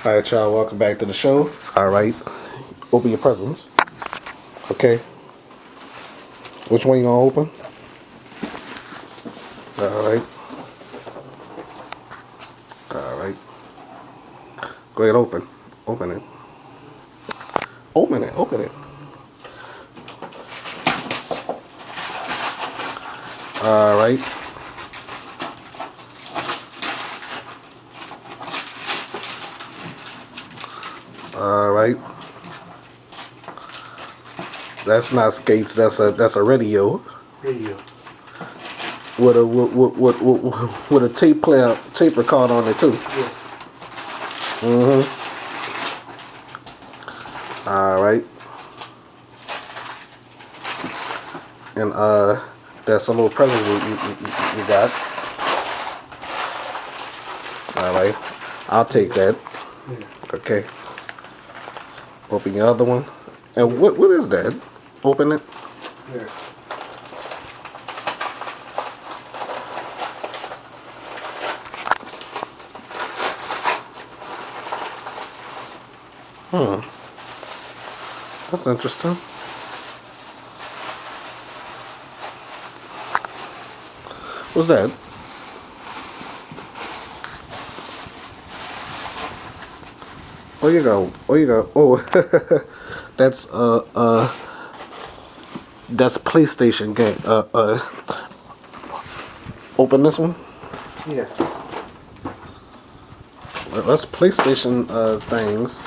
Alright, y'all, welcome back to the show. Alright, open your presents. Okay. Which one you gonna open? Alright. Alright. Go ahead, open. Open it. Open it, open it. Alright. Alright. That's not skates, that's a radio. Radio. With a tape recorder on it too. Yeah. Alright. And that's a little present you got. Alright. I'll take that. Yeah. Okay. Open your other one. And what is that? Open it. Yeah. That's interesting. What's that? Oh, you go. Oh, you go. Oh, that's that's a PlayStation game. Open this one. Yeah. That's PlayStation things.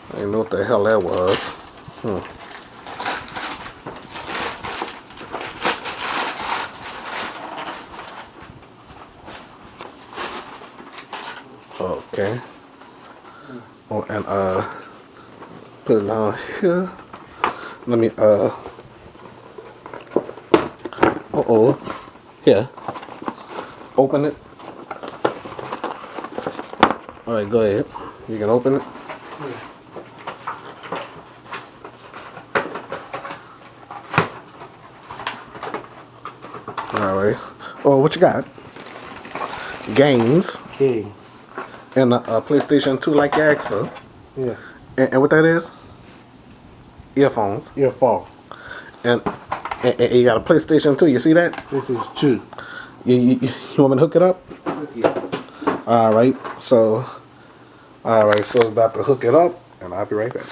I didn't know what the hell that was. Okay. Oh, and put it down here. Let me here. Open it. Alright, go ahead. You can open it. Yeah. Alright. Oh, what you got? Games. Games. And a PlayStation 2 like you asked for. Yeah. And what that is? Earphones. Earphone. And you got a PlayStation 2. You see that? This is 2. You want me to hook it up? Yeah. Alright. So it's about to hook it up. And I'll be right back.